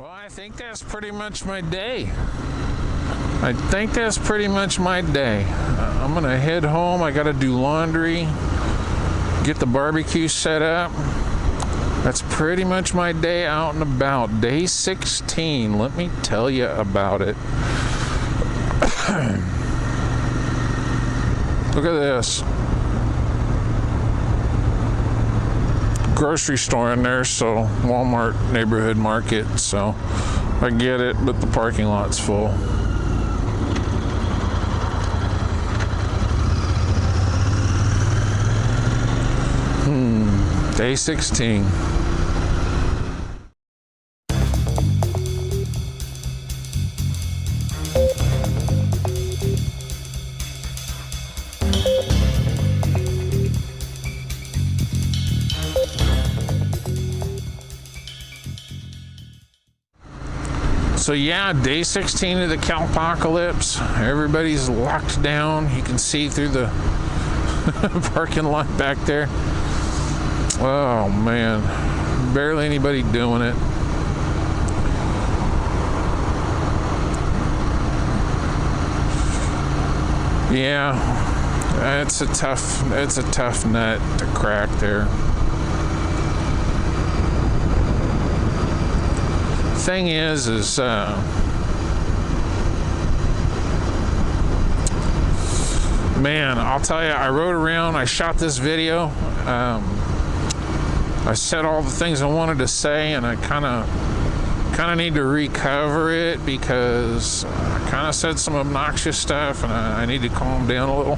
Well, I think that's pretty much my day. I'm gonna head home. I gotta do laundry, get the barbecue set up. That's pretty much my day out and about. Day 16, let me tell you about it. Look at this. Grocery store in there, so Walmart neighborhood market, so I get it, but the parking lot's full. Day 16. So yeah, day 16 of the cowpocalypse. Everybody's locked down. You can see through the parking lot back there. Oh man, barely anybody doing it. Yeah, it's a tough nut to crack there. Thing is man, I'll tell you, I rode around, I shot this video, I said all the things I wanted to say, and I kind of need to recover it because I kind of said some obnoxious stuff, and I need to calm down a little.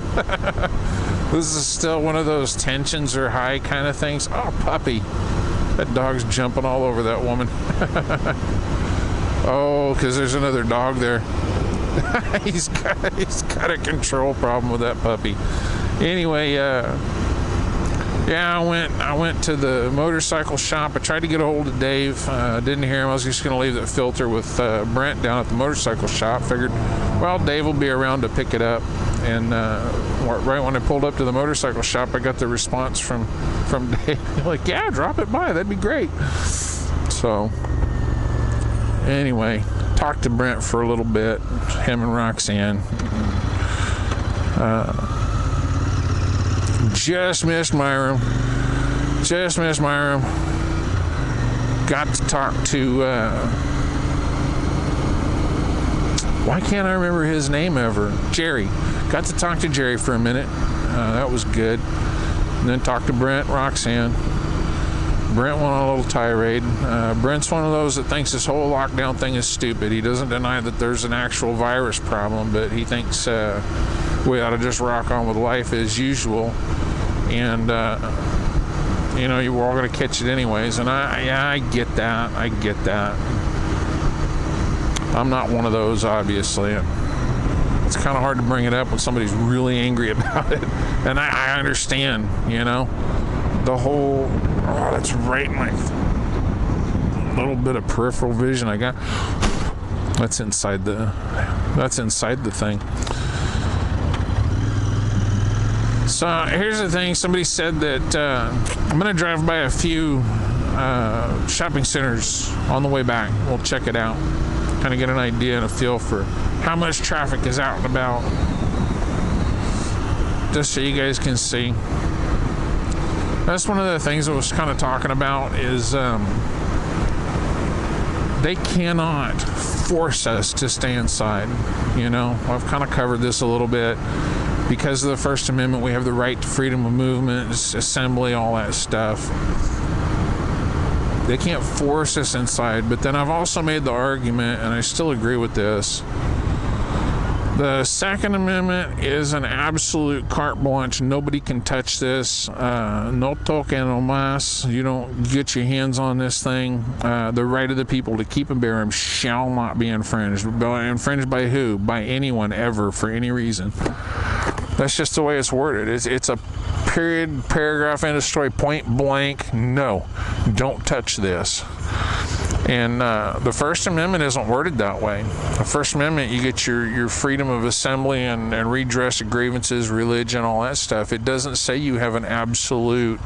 This is still one of those tensions are high kind of things. Oh, puppy. That dog's jumping all over that woman. Oh, because there's another dog there. he's got a control problem with that puppy. Anyway, yeah, I went to the motorcycle shop. I tried to get a hold of Dave. Didn't hear him. I was just going to leave that filter with Brent down at the motorcycle shop. Figured, well, Dave will be around to pick it up. And right when I pulled up to the motorcycle shop, I got the response from Dave. Like, yeah, drop it by. That'd be great. So, anyway, talked to Brent for a little bit. Him and Roxanne. Just missed my room. Got to talk to, why can't I remember his name ever? Jerry. Got to talk to Jerry for a minute. That was good. And then talked to Brent, Roxanne. Brent went on a little tirade. Brent's one of those that thinks this whole lockdown thing is stupid. He doesn't deny that there's an actual virus problem, but he thinks we ought to just rock on with life as usual. And, you know, you were all going to catch it anyways. And I get that. I'm not one of those, obviously. It's kind of hard to bring it up when somebody's really angry about it. And I understand, you know, the whole, oh, that's right in my little bit of peripheral vision I got. That's inside the thing. So here's the thing. Somebody said that I'm going to drive by a few shopping centers on the way back. We'll check it out. Kind of get an idea and a feel for how much traffic is out and about. Just so you guys can see. That's one of the things I was kind of talking about is they cannot force us to stay inside. You know, I've kind of covered this a little bit. Because of the First Amendment, we have the right to freedom of movement, assembly, all that stuff. They can't force us inside, but then I've also made the argument, and I still agree with this. The Second Amendment is an absolute carte blanche. Nobody can touch this. No toque no mas. You don't get your hands on this thing. The right of the people to keep and bear arms shall not be infringed. Infringed by who? By anyone, ever, for any reason. That's just the way it's worded. It's a period, paragraph, end of story, point blank. No, don't touch this. And the First Amendment isn't worded that way. The First Amendment, you get your freedom of assembly and redress of grievances, religion, all that stuff. It doesn't say you have an absolute,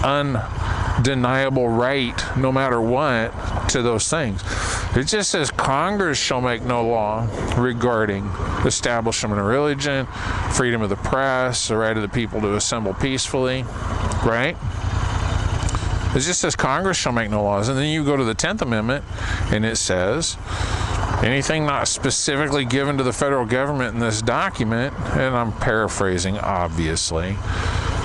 undeniable right, no matter what, to those things. It just says Congress shall make no law regarding establishment of religion, freedom of the press, the right of the people to assemble peacefully, right? It just says Congress shall make no laws. And then you go to the 10th Amendment, and it says, anything not specifically given to the federal government in this document, and I'm paraphrasing, obviously,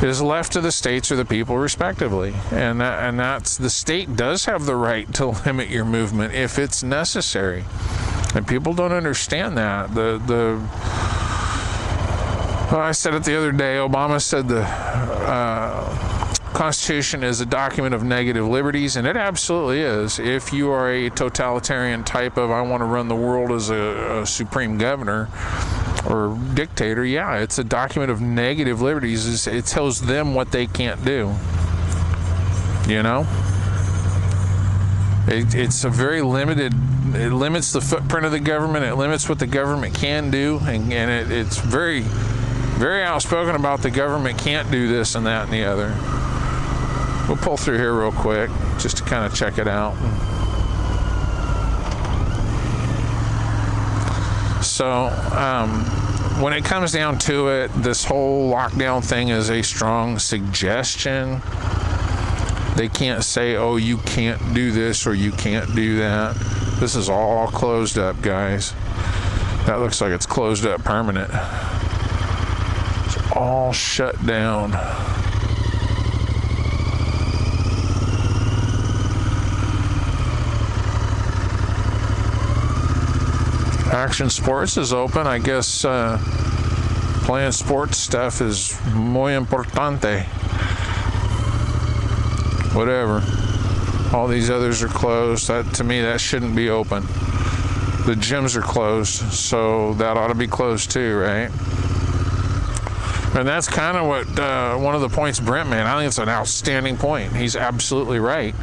is left to the states or the people respectively. And that's, the state does have the right to limit your movement if it's necessary. And people don't understand that. Well, I said it the other day, Obama said the Constitution is a document of negative liberties, and it absolutely is. If you are a totalitarian type of, I want to run the world as a supreme governor or dictator, yeah, it's a document of negative liberties. It tells them what they can't do. You know? It's a very limited, it limits the footprint of the government, it limits what the government can do, and it's very, very outspoken about the government can't do this and that and the other. We'll pull through here real quick just to kind of check it out. So, when it comes down to it, this whole lockdown thing is a strong suggestion. They can't say, oh, you can't do this or you can't do that. This is all closed up, guys. That looks like it's closed up permanent. It's all shut down. Action Sports is open. I guess playing sports stuff is muy importante. Whatever. All these others are closed. That, to me, that shouldn't be open. The gyms are closed, so that ought to be closed too, right? And that's kind of what one of the points Brent made. I think it's an outstanding point. He's absolutely right.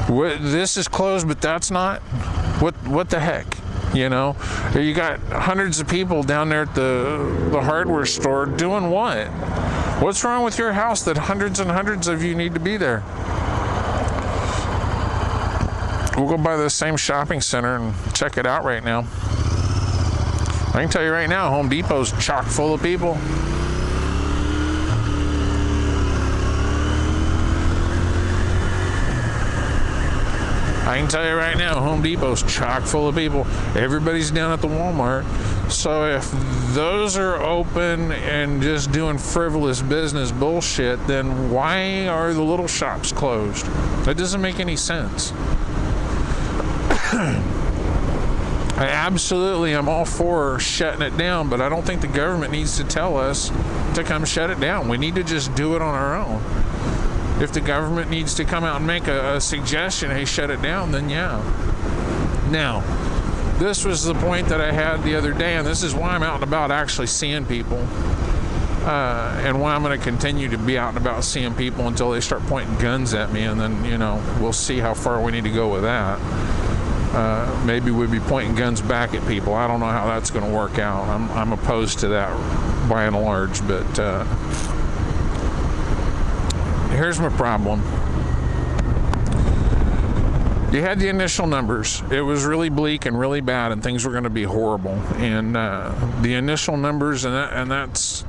This is closed, but that's not. What the heck? You know, you got hundreds of people down there at the hardware store doing what? What's wrong with your house that hundreds and hundreds of you need to be there? We'll go by the same shopping center and check it out right now. I can tell you right now, Home Depot's chock full of people. I can tell you right now, Home Depot's chock full of people. Everybody's down at the Walmart. So if those are open and just doing frivolous business bullshit, then why are the little shops closed? That doesn't make any sense. I absolutely am all for shutting it down, but I don't think the government needs to tell us to come shut it down. We need to just do it on our own. If the government needs to come out and make a suggestion, hey, shut it down, then yeah. Now, this was the point that I had the other day, and this is why I'm out and about actually seeing people, and why I'm going to continue to be out and about seeing people until they start pointing guns at me, and then, you know, we'll see how far we need to go with that. Maybe we'll be pointing guns back at people. I don't know how that's going to work out. I'm opposed to that by and large, but here's my problem. You had the initial numbers. It was really bleak and really bad, and things were going to be horrible. And the initial numbers, that's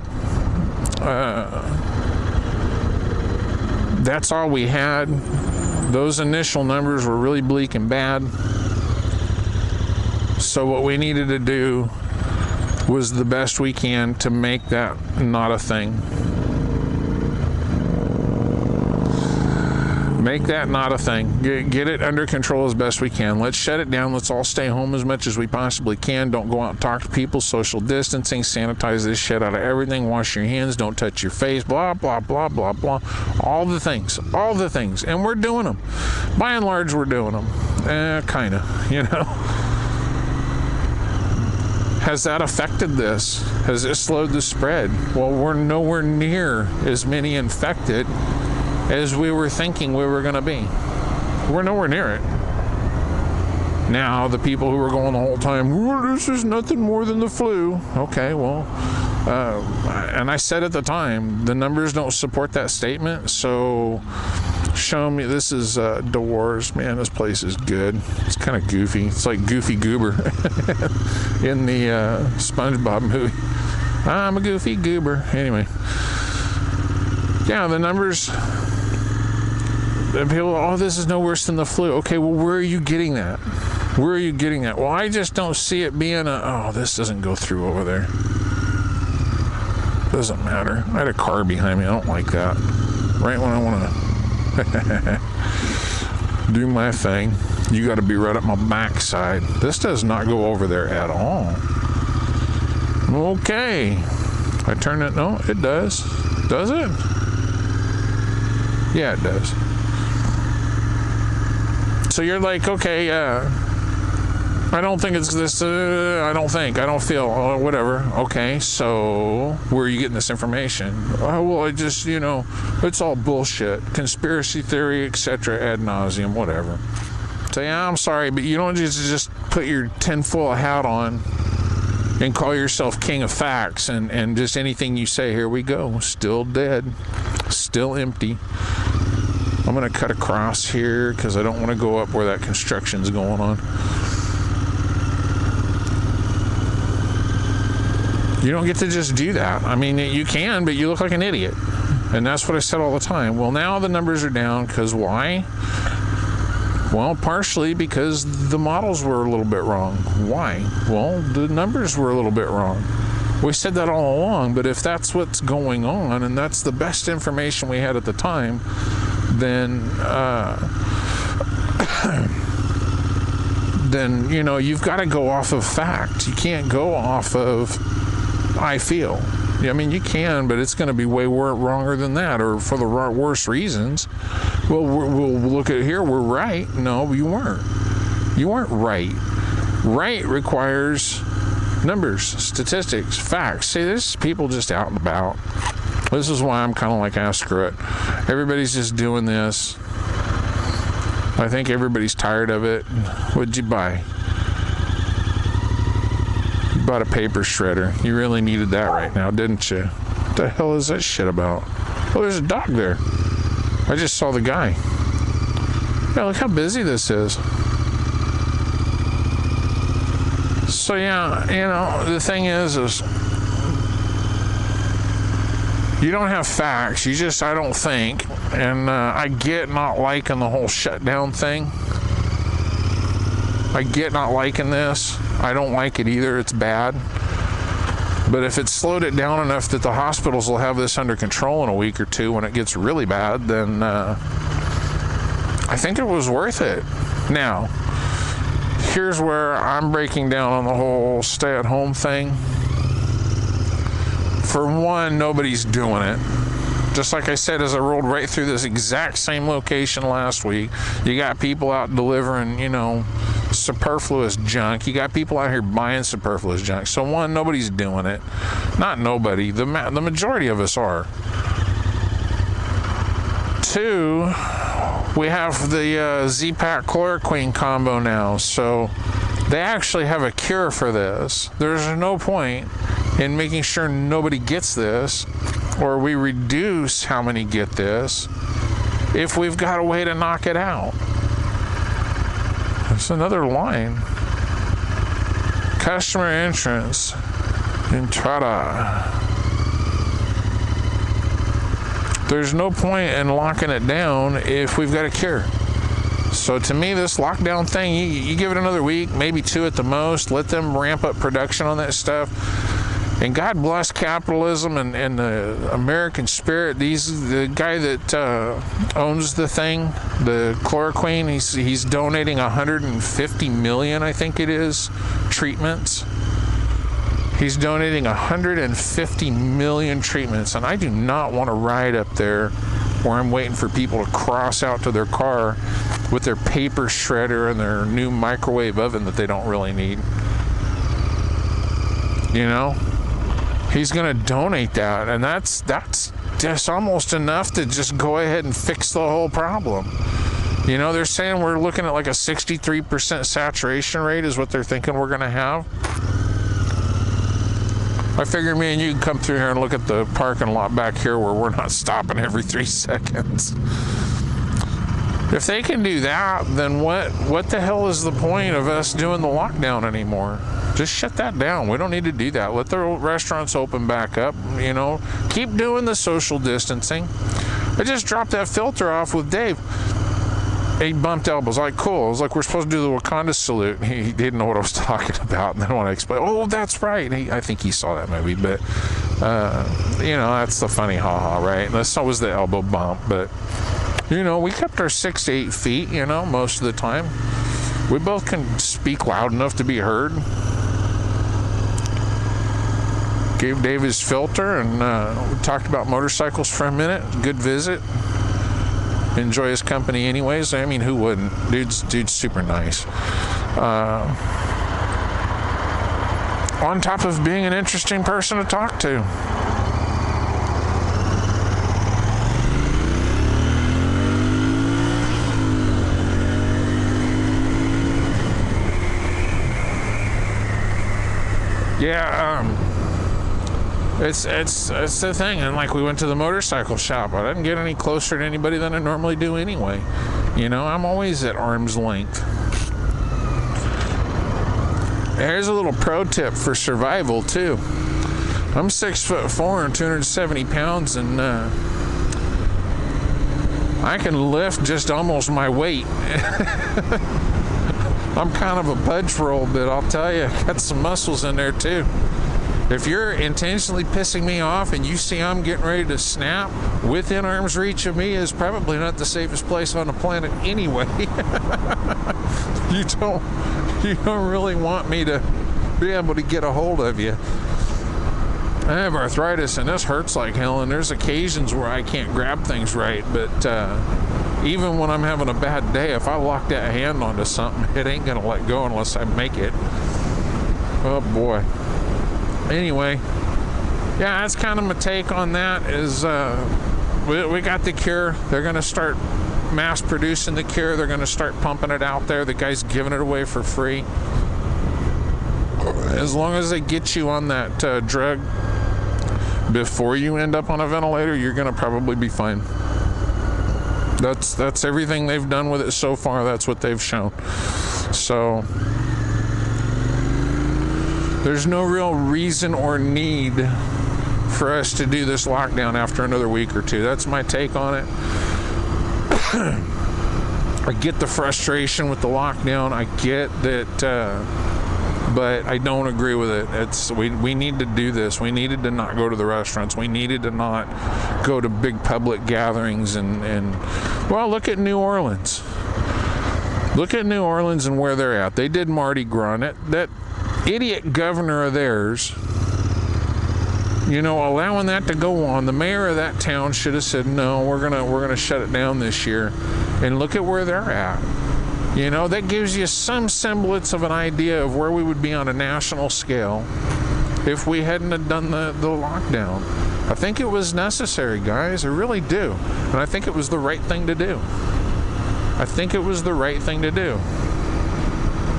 all we had. Those initial numbers were really bleak and bad. So what we needed to do was the best we can to make that not a thing. Make that not a thing. Get it under control as best we can. Let's shut it down. Let's all stay home as much as we possibly can. Don't go out and talk to people. Social distancing. Sanitize this shit out of everything. Wash your hands. Don't touch your face. Blah, blah, blah, blah, blah. All the things. All the things. And we're doing them. By and large, we're doing them. Kind of, you know. Has that affected this? Has it slowed the spread? Well, we're nowhere near as many infected as we were thinking we were going to be. We're nowhere near it. Now, the people who were going the whole time, well, this is nothing more than the flu. Okay, well, and I said at the time, the numbers don't support that statement, so Show me. This is Doors. Man, this place is good. It's kind of goofy. It's like Goofy Goober in the SpongeBob movie. I'm a goofy goober. Anyway. Yeah, the numbers. People, oh, this is no worse than the flu. Okay, well, where are you getting that? Where are you getting that? Well, I just don't see it being oh, this doesn't go through over there. Doesn't matter. I had a car behind me. I don't like that. Right when I want to do my thing, you got to be right up my backside. This does not go over there at all. Okay. I turn it. No, it does. Does it? Yeah, it does. So you're like, okay, I don't think it's this, I don't feel, whatever. Okay, so where are you getting this information? Oh, well, I just, it's all bullshit. Conspiracy theory, etc., ad nauseum, whatever. So yeah, I'm sorry, but you don't just put your tinfoil hat on and call yourself king of facts and just anything you say, here we go, still dead, still empty. I'm going to cut across here because I don't want to go up where that construction's going on. You don't get to just do that. I mean, you can, but you look like an idiot. And that's what I said all the time. Well, now the numbers are down because why? Well, partially because the models were a little bit wrong. Why? Well, the numbers were a little bit wrong. We said that all along, but if that's what's going on and that's the best information we had at the time, then you've got to go off of fact. You can't go off of I feel. I mean, you can, but it's going to be way wronger than that, or for the worst reasons. Well, we'll look at here. We're right. No, you weren't. You weren't right. Right requires numbers, statistics, facts. See, there's people just out and about. This is why I'm kind of like, screw it. Everybody's just doing this. I think everybody's tired of it. What'd you buy? You bought a paper shredder. You really needed that right now, didn't you? What the hell is that shit about? Oh, there's a dog there. I just saw the guy. Yeah, look how busy this is. So yeah, the thing is you don't have facts. You just, I don't think. And I get not liking the whole shutdown thing. I get not liking this. I don't like it either. It's bad. But if it's slowed it down enough that the hospitals will have this under control in a week or two when it gets really bad, then I think it was worth it. Now, here's where I'm breaking down on the whole stay-at-home thing. For one, nobody's doing it. Just like I said, as I rolled right through this exact same location last week, you got people out delivering, superfluous junk. You got people out here buying superfluous junk. So one, nobody's doing it. Not nobody. The majority of us are. Two, we have the Z-Pack chloroquine combo now. So they actually have a cure for this. There's no point in making sure nobody gets this, or we reduce how many get this, if we've got a way to knock it out. There's another line. Customer entrance. Entrada. There's no point in locking it down if we've got a cure. So to me, this lockdown thing, you give it another week, maybe 2 at the most, let them ramp up production on that stuff. And God bless capitalism and the American spirit. The guy that owns the thing, the chloroquine, he's donating 150 million, I think it is, treatments. He's donating 150 million treatments, and I do not want to ride up there where I'm waiting for people to cross out to their car with their paper shredder and their new microwave oven that they don't really need. He's going to donate that, and that's just almost enough to just go ahead and fix the whole problem. They're saying we're looking at like a 63% saturation rate is what they're thinking we're going to have. I figure me and you can come through here and look at the parking lot back here where we're not stopping every 3 seconds. If they can do that, then what the hell is the point of us doing the lockdown anymore? Just shut that down. We don't need to do that. Let the restaurants open back up, you know. Keep doing the social distancing. I just dropped that filter off with Dave. He bumped elbows. Like, cool. I was like, we're supposed to do the Wakanda salute. He didn't know what I was talking about. And then when I explained, oh, that's right. I think he saw that movie. But, you know, that's the funny ha-ha, right? And so was the elbow bump. But, you know, we kept our 6 to 8 feet, you know, most of the time. We both can speak loud enough to be heard. Gave Dave his filter, and we talked about motorcycles for a minute. Good visit. Enjoy his company anyways. I mean, who wouldn't? Dude's super nice. On top of being an interesting person to talk to. Yeah, it's the thing. And like, we went to the motorcycle shop. I didn't get any closer to anybody than I normally do anyway. You know, I'm always at arm's length. Here's a little pro tip for survival too. I'm 6'4" and 270 pounds, and I can lift just almost my weight. I'm kind of a pudge roll, but I'll tell you, I got some muscles in there too. If you're intentionally pissing me off and you see I'm getting ready to snap, within arm's reach of me is probably not the safest place on the planet anyway. You don't really want me to be able to get a hold of you. I have arthritis and this hurts like hell, and there's occasions where I can't grab things right, but even when I'm having a bad day, if I lock that hand onto something, it ain't gonna let go unless I make it. Oh boy. Anyway, yeah, that's kind of my take on that. Is we got the cure. They're gonna start mass producing the cure. They're gonna start pumping it out there. The guy's giving it away for free. As long as they get you on that drug before you end up on a ventilator, you're gonna probably be fine. That's everything they've done with it so far. That's what they've shown. So there's no real reason or need for us to do this lockdown after another week or two. That's my take on it. I get the frustration with the lockdown. I get that, but I don't agree with it. We need to do this. We needed to not go to the restaurants. We needed to not go to big public gatherings and well, look at New Orleans. Look at New Orleans and where they're at. They did Mardi Gras. That idiot governor of theirs, you know, allowing that to go on. The mayor of that town should have said, no, we're gonna shut it down this year. And look at where they're at. You know, that gives you some semblance of an idea of where we would be on a national scale if we hadn't have done the lockdown. I think it was necessary, guys. I really do. And I think it was the right thing to do. I think it was the right thing to do.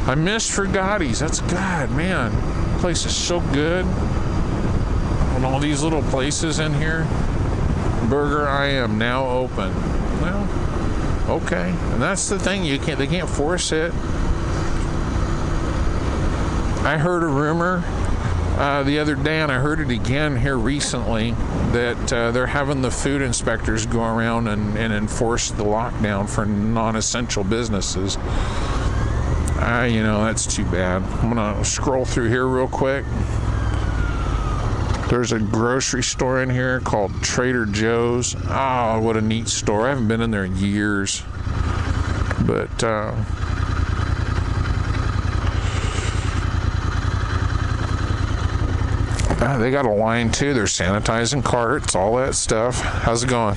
I missed Frugati's. That's God, man. The place is so good. And all these little places in here. Burger I Am now open. Well, okay. And that's the thing. They can't force it. I heard a rumor the other day, and I heard it again here recently, that they're having the food inspectors go around and enforce the lockdown for non-essential businesses. You know, that's too bad. I'm gonna scroll through here real quick. There's a grocery store in here called Trader Joe's. Oh, what a neat store. I haven't been in there in years. But they got a line too. They're sanitizing carts, all that stuff. How's it going?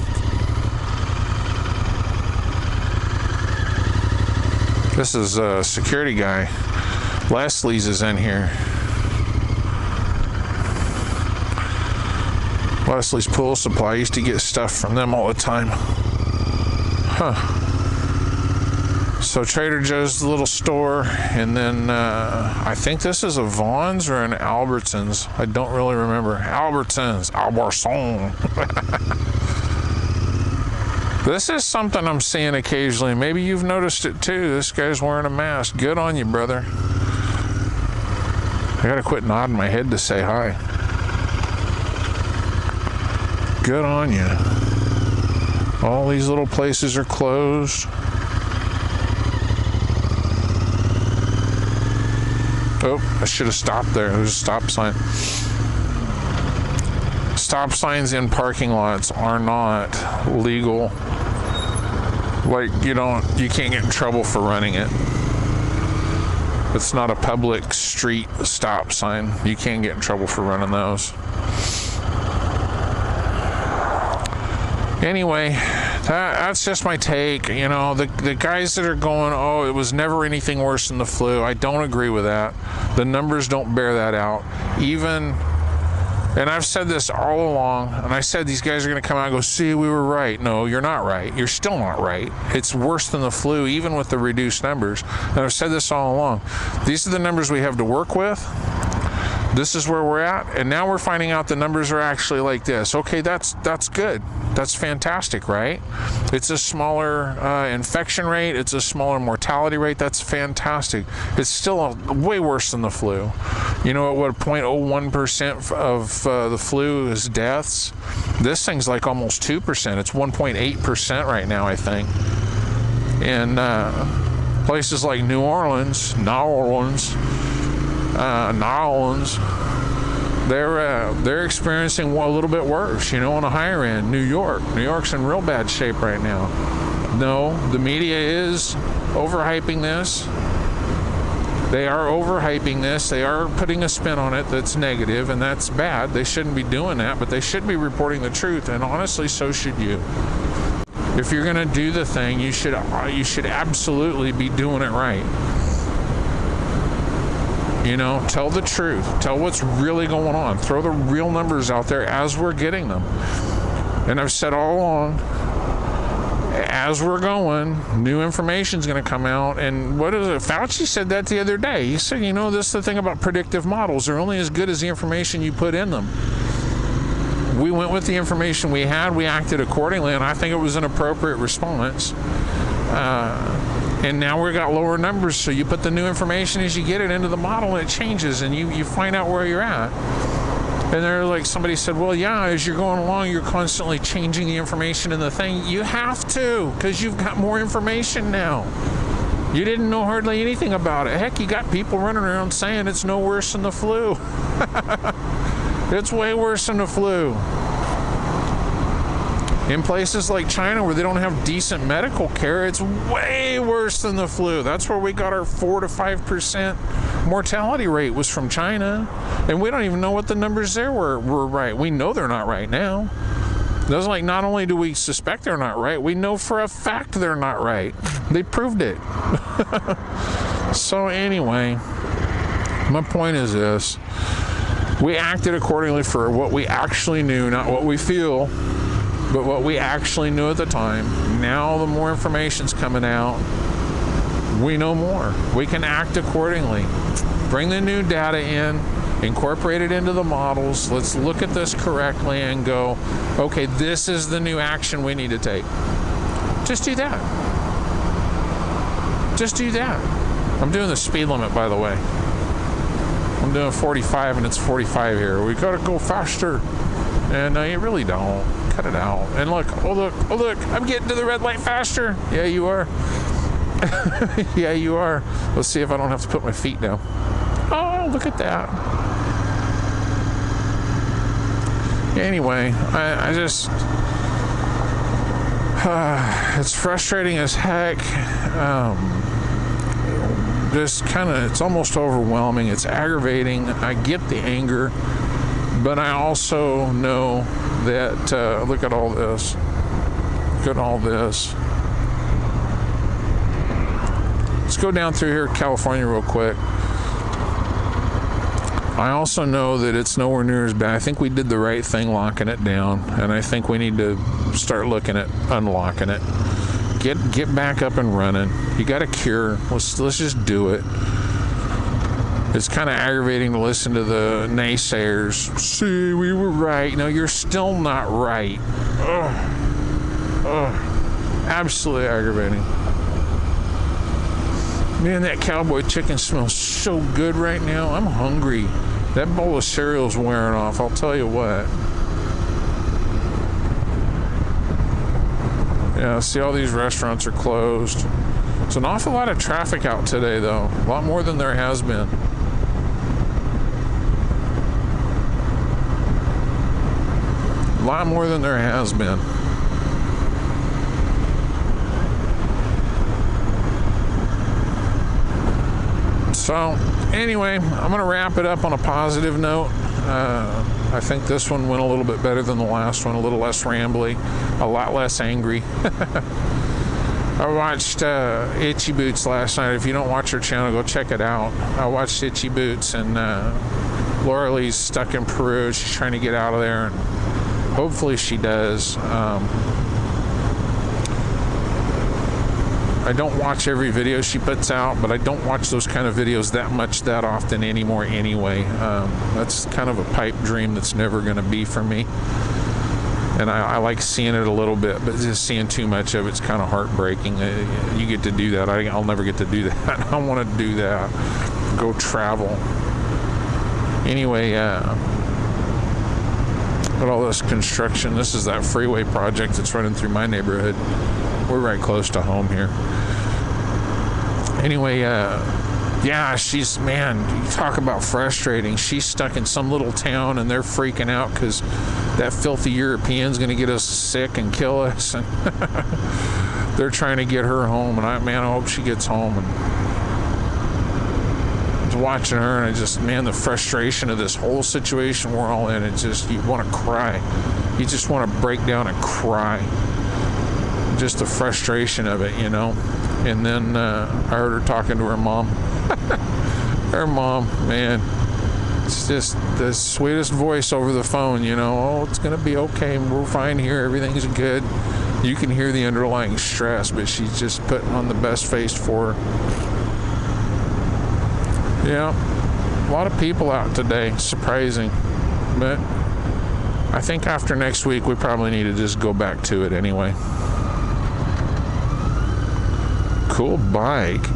This is a security guy. Leslie's is in here. Leslie's Pool Supply. I used to get stuff from them all the time. Huh. So Trader Joe's, the little store, and then I think this is a Vaughn's or an Albertsons. I don't really remember. Albertsons. This is something I'm seeing occasionally. Maybe you've noticed it too. This guy's wearing a mask. Good on you, brother. I gotta quit nodding my head to say hi. Good on you. All these little places are closed. Oh, I should have stopped there. There's a stop sign. Stop signs in parking lots are not legal. Like, you can't get in trouble for running it. It's not a public street stop sign. You can't get in trouble for running those. Anyway, that's just my take. The guys that are going, oh, it was never anything worse than the flu, I don't agree with that. The numbers don't bear that out. And I've said this all along, and I said these guys are going to come out and go, see, we were right. No, you're not right. You're still not right. It's worse than the flu, even with the reduced numbers. And I've said this all along. These are the numbers we have to work with. This is where we're at, and now we're finding out the numbers are actually like this. Okay, that's good. That's fantastic, right? It's a smaller infection rate. It's a smaller mortality rate. That's fantastic. It's still way worse than the flu. What 0.01% of the flu is deaths? This thing's like almost 2%. It's 1.8% right now, I think. In places like New Orleans, they're experiencing a little bit worse, on a higher end. New York's in real bad shape right now. No, the media is overhyping this. They are overhyping this. They are putting a spin on it that's negative, and that's bad. They shouldn't be doing that, but they should be reporting the truth, and honestly, so should you. If you're going to do the thing, you should absolutely be doing it right. Tell the truth. Tell what's really going on. Throw the real numbers out there as we're getting them. And I've said all along, as we're going, new information is going to come out. And what is it? Fauci said that the other day. He said, this is the thing about predictive models. They're only as good as the information you put in them. We went with the information we had. We acted accordingly, and I think it was an appropriate response. And now we've got lower numbers, so you put the new information as you get it into the model, and it changes, and you find out where you're at. And they're like, somebody said, well, yeah, as you're going along, you're constantly changing the information in the thing. You have to, because you've got more information now. You didn't know hardly anything about it. Heck, you got people running around saying it's no worse than the flu. It's way worse than the flu. In places like China where they don't have decent medical care, it's way worse than the flu. That's where we got our 4 to 5% mortality rate was from China. And we don't even know what the numbers there were right. We know they're not right now. That's like, not only do we suspect they're not right, we know for a fact they're not right. They proved it. So anyway, my point is this. We acted accordingly for what we actually knew, not what we feel, but what we actually knew at the time. Now the more information's coming out, we know more. We can act accordingly. Bring the new data in, incorporate it into the models. Let's look at this correctly and go, okay, this is the new action we need to take. Just do that. Just do that. I'm doing the speed limit, by the way. I'm doing 45 and it's 45 here. We gotta go faster. And you really don't. Cut it out. And look, oh look, I'm getting to the red light faster. Yeah, you are. Yeah, you are. Let's see if I don't have to put my feet down. Oh, look at that. Anyway, I just... it's frustrating as heck. Just kind of, it's almost overwhelming. It's aggravating. I get the anger. But I also know that, look at all this. Look at all this. Let's go down through here, California, real quick. I also know that it's nowhere near as bad. I think we did the right thing locking it down, and I think we need to start looking at unlocking it. Get back up and running. You got a cure. Let's just do it. It's kind of aggravating to listen to the naysayers. See, we were right. No, you're still not right. Ugh. Ugh. Absolutely aggravating. Man, that cowboy chicken smells so good right now. I'm hungry. That bowl of cereal's wearing off, I'll tell you what. Yeah, see, all these restaurants are closed. It's an awful lot of traffic out today, though. A lot more than there has been. A lot more than there has been. So, anyway, I'm going to wrap it up on a positive note. I think this one went a little bit better than the last one, a little less rambly, a lot less angry. I watched Itchy Boots last night. If you don't watch her channel, go check it out. I watched Itchy Boots, and Laura Lee's stuck in Peru. She's trying to get out of there, and hopefully she does. I don't watch every video she puts out, but I don't watch those kind of videos that often anymore anyway. That's kind of a pipe dream that's never going to be for me. And I like seeing it a little bit, but just seeing too much of it's kind of heartbreaking. You get to do that. I'll never get to do that. I don't want to do that. Go travel. Anyway, but all this construction, this is that freeway project that's running through my neighborhood. We're right close to home here. Anyway, yeah, man, you talk about frustrating. She's stuck in some little town, and they're freaking out because that filthy European's going to get us sick and kill us. And they're trying to get her home, and I hope she gets home. And I was watching her, and the frustration of this whole situation we're all in, you want to cry. You just want to break down and cry. Just the frustration of it, you know. And then I heard her talking to her mom. Her mom, man, it's just the sweetest voice over the phone, you know. Oh, it's gonna be okay, we're fine here, everything's good. You can hear the underlying stress, but she's just putting on the best face for her. Yeah, a lot of people out today, surprising. But I think after next week we probably need to just go back to it anyway. Cool bike.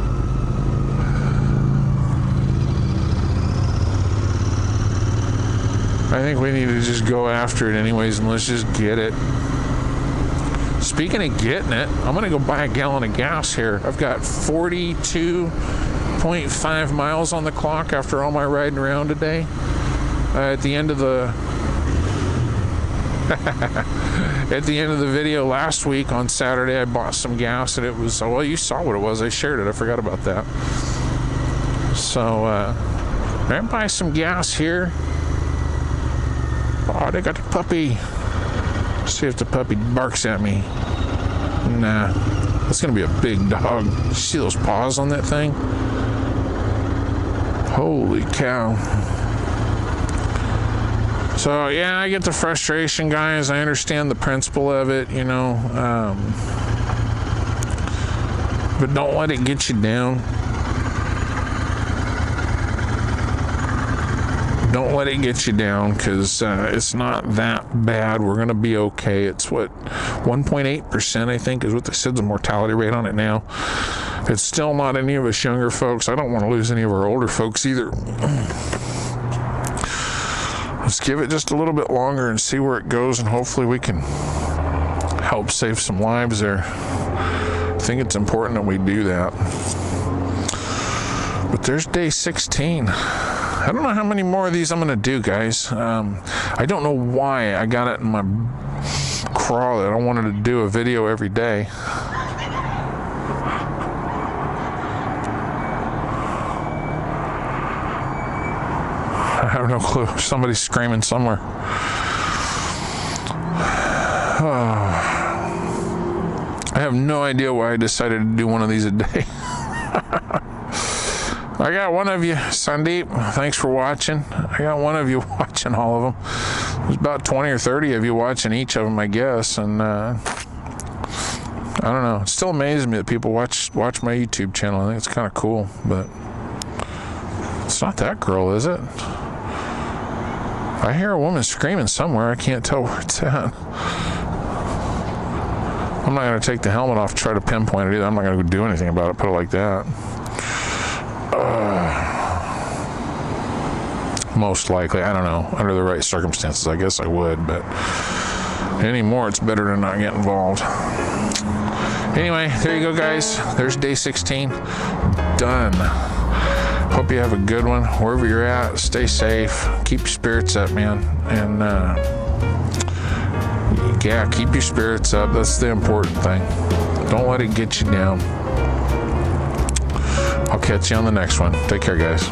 I think we need to just go after it anyways, and let's just get it. Speaking of getting it, I'm gonna go buy a gallon of gas here. I've got 42.5 miles on the clock after all my riding around today. At the end of the at the end of the video last week on Saturday, I bought some gas, and it was, well, you saw what it was. I shared it. I forgot about that. So I'm gonna buy some gas here. Oh, they got the puppy. See if the puppy barks at me. Nah, that's gonna be a big dog. You see those paws on that thing? Holy cow. So yeah, I get the frustration, guys. I understand the principle of it, you know. But don't let it get you down. Don't let it get you down, because it's not that bad. We're going to be okay. It's what, 1.8%, I think, is what they said the mortality rate on it now. It's still not any of us younger folks. I don't want to lose any of our older folks either. Let's give it just a little bit longer and see where it goes, and hopefully we can help save some lives there. I think it's important that we do that. But there's day 16. I don't know how many more of these I'm going to do, guys. I don't know why I got it in my craw that I wanted to do a video every day. I have no clue. Somebody's screaming somewhere. I have no idea why I decided to do one of these a day. I got one of you, Sandeep. Thanks for watching. I got one of you watching all of them. There's about 20 or 30 of you watching each of them, I guess. And I don't know. It still amazes me that people watch my YouTube channel. I think it's kind of cool, but it's not that girl, is it? I hear a woman screaming somewhere. I can't tell where it's at. I'm not going to take the helmet off to try to pinpoint it either. I'm not going to do anything about it, put it like that. Most likely, I don't know. Under the right circumstances, I guess I would, but anymore, it's better to not get involved. Anyway, there you go, guys. There's day 16. Done. Hope you have a good one. Wherever you're at, stay safe. Keep your spirits up, man. And, yeah, keep your spirits up. That's the important thing. Don't let it get you down. I'll catch you on the next one. Take care, guys.